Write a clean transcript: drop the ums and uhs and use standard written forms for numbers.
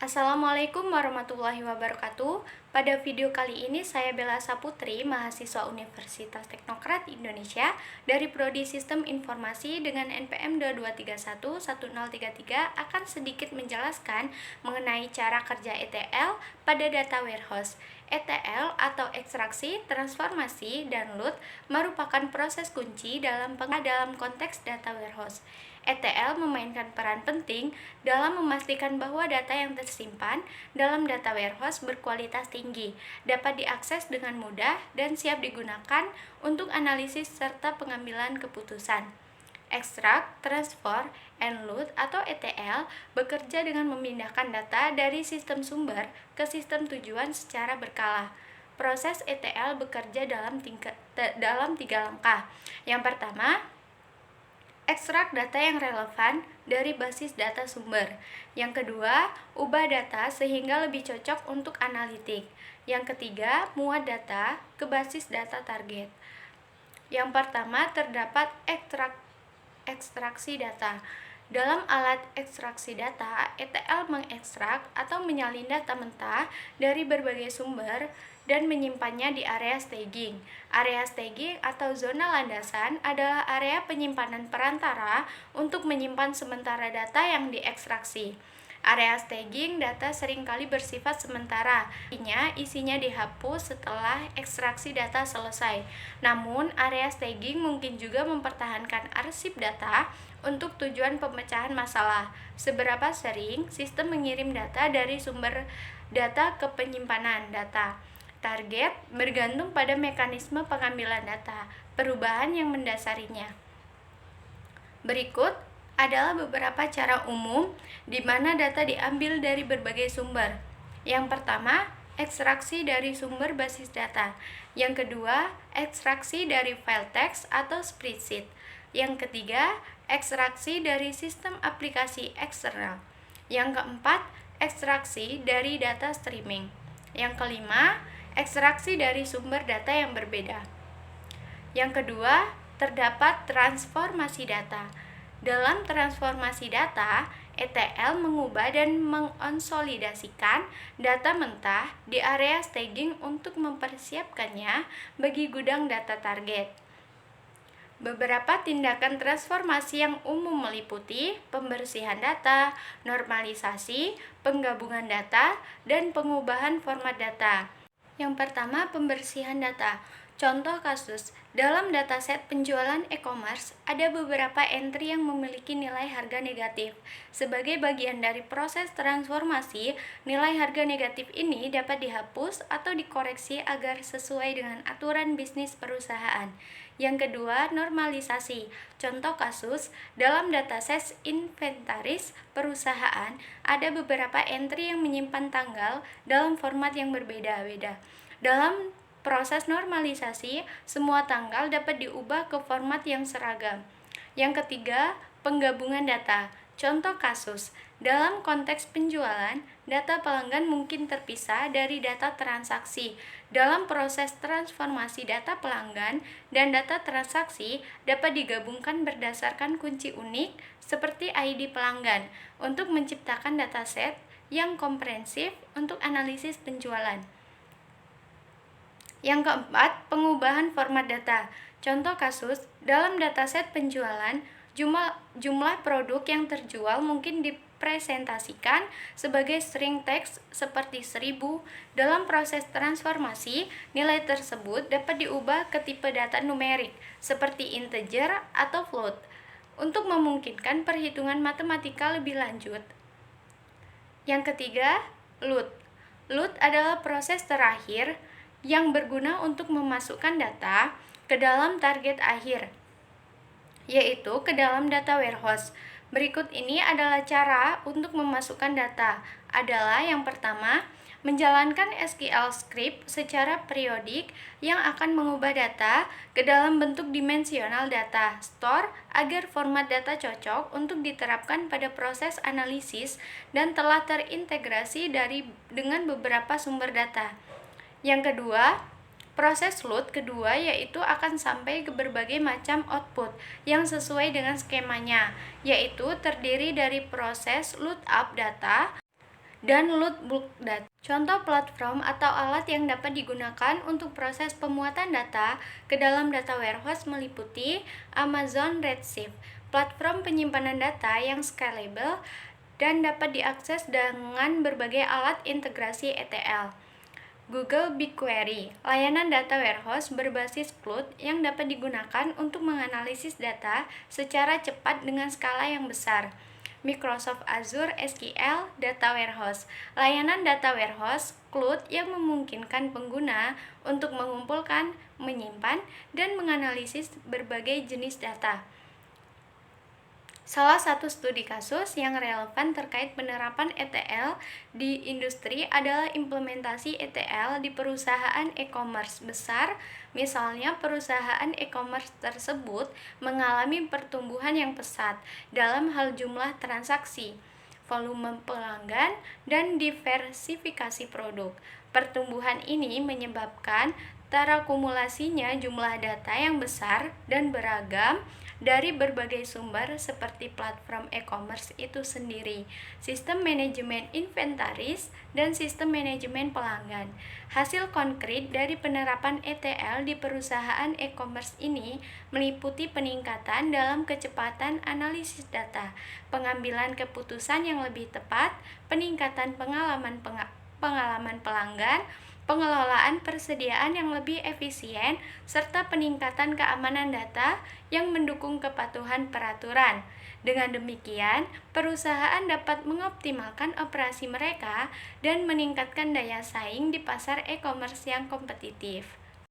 Assalamualaikum warahmatullahi wabarakatuh. Pada video kali ini saya Bella Saputri, mahasiswa Universitas Teknokrat Indonesia dari Prodi Sistem Informasi dengan NPM 22311033 akan sedikit menjelaskan mengenai cara kerja ETL pada data warehouse. ETL atau ekstraksi, transformasi, dan load merupakan proses kunci dalam konteks data warehouse. ETL memainkan peran penting dalam memastikan bahwa data yang tersimpan dalam data warehouse berkualitas tinggi, dapat diakses dengan mudah, dan siap digunakan untuk analisis serta pengambilan keputusan. Extract, Transfer, and Load atau ETL bekerja dengan memindahkan data dari sistem sumber ke sistem tujuan secara berkala. Proses ETL bekerja dalam tiga langkah. Yang pertama, ekstrak data yang relevan dari basis data sumber. Yang kedua, ubah data sehingga lebih cocok untuk analitik. Yang ketiga, muat data ke basis data target. Yang pertama, terdapat ekstraksi data. Dalam alat ekstraksi data, ETL mengekstrak atau menyalin data mentah dari berbagai sumber dan menyimpannya di area staging. Area staging atau zona landasan adalah area penyimpanan perantara untuk menyimpan sementara data yang diekstraksi. Area staging data seringkali bersifat sementara, artinya isinya dihapus setelah ekstraksi data selesai. Namun, area staging mungkin juga mempertahankan arsip data untuk tujuan pemecahan masalah. Seberapa sering sistem mengirim data dari sumber data ke penyimpanan data target bergantung pada mekanisme pengambilan data, perubahan yang mendasarinya. Berikut adalah beberapa cara umum di mana data diambil dari berbagai sumber. Yang pertama, ekstraksi dari sumber basis data. Yang kedua, ekstraksi dari file text atau spreadsheet. Yang ketiga, ekstraksi dari sistem aplikasi eksternal. Yang keempat, ekstraksi dari data streaming. Yang kelima, ekstraksi dari sumber data yang berbeda. Yang kedua, terdapat transformasi data. Dalam transformasi data, ETL mengubah dan mengonsolidasikan data mentah di area staging untuk mempersiapkannya bagi gudang data target. Beberapa tindakan transformasi yang umum meliputi pembersihan data, normalisasi, penggabungan data, dan pengubahan format data. Yang pertama, pembersihan data. Contoh kasus, dalam dataset penjualan e-commerce, ada beberapa entry yang memiliki nilai harga negatif. Sebagai bagian dari proses transformasi, nilai harga negatif ini dapat dihapus atau dikoreksi agar sesuai dengan aturan bisnis perusahaan. Yang kedua, normalisasi. Contoh kasus, dalam dataset inventaris perusahaan, ada beberapa entry yang menyimpan tanggal dalam format yang berbeda-beda. Dalam proses normalisasi, semua tanggal dapat diubah ke format yang seragam. Yang ketiga, penggabungan data. Contoh kasus, dalam konteks penjualan, data pelanggan mungkin terpisah dari data transaksi. Dalam proses transformasi data pelanggan dan data transaksi dapat digabungkan berdasarkan kunci unik seperti ID pelanggan untuk menciptakan dataset yang komprehensif untuk analisis penjualan. Yang keempat, pengubahan format data. Contoh kasus, dalam dataset penjualan, jumlah produk yang terjual mungkin dipresentasikan sebagai string text seperti 1000. Dalam proses transformasi, nilai tersebut dapat diubah ke tipe data numerik seperti integer atau float untuk memungkinkan perhitungan matematika lebih lanjut. Yang ketiga, load. Load adalah proses terakhir yang berguna untuk memasukkan data ke dalam target akhir, yaitu ke dalam data warehouse. Berikut ini adalah cara untuk memasukkan data. Adalah yang pertama, menjalankan SQL script secara periodik yang akan mengubah data ke dalam bentuk dimensional data store agar format data cocok untuk diterapkan pada proses analisis dan telah terintegrasi dengan beberapa sumber data. Yang kedua, proses load kedua yaitu akan sampai ke berbagai macam output yang sesuai dengan skemanya, yaitu terdiri dari proses load up data dan load bulk data. Contoh platform atau alat yang dapat digunakan untuk proses pemuatan data ke dalam data warehouse meliputi Amazon Redshift, platform penyimpanan data yang scalable dan dapat diakses dengan berbagai alat integrasi ETL. Google BigQuery, layanan data warehouse berbasis cloud yang dapat digunakan untuk menganalisis data secara cepat dengan skala yang besar. Microsoft Azure SQL Data Warehouse, layanan data warehouse cloud yang memungkinkan pengguna untuk mengumpulkan, menyimpan, dan menganalisis berbagai jenis data. Salah satu studi kasus yang relevan terkait penerapan ETL di industri adalah implementasi ETL di perusahaan e-commerce besar. Misalnya, perusahaan e-commerce tersebut mengalami pertumbuhan yang pesat dalam hal jumlah transaksi, volume pelanggan, dan diversifikasi produk. Pertumbuhan ini menyebabkan terakumulasinya jumlah data yang besar dan beragam dari berbagai sumber seperti platform e-commerce itu sendiri, sistem manajemen inventaris, dan sistem manajemen pelanggan. Hasil konkret dari penerapan ETL di perusahaan e-commerce ini meliputi peningkatan dalam kecepatan analisis data, pengambilan keputusan yang lebih tepat, peningkatan pengalaman pelanggan, pengelolaan persediaan yang lebih efisien, serta peningkatan keamanan data yang mendukung kepatuhan peraturan. Dengan demikian, perusahaan dapat mengoptimalkan operasi mereka dan meningkatkan daya saing di pasar e-commerce yang kompetitif.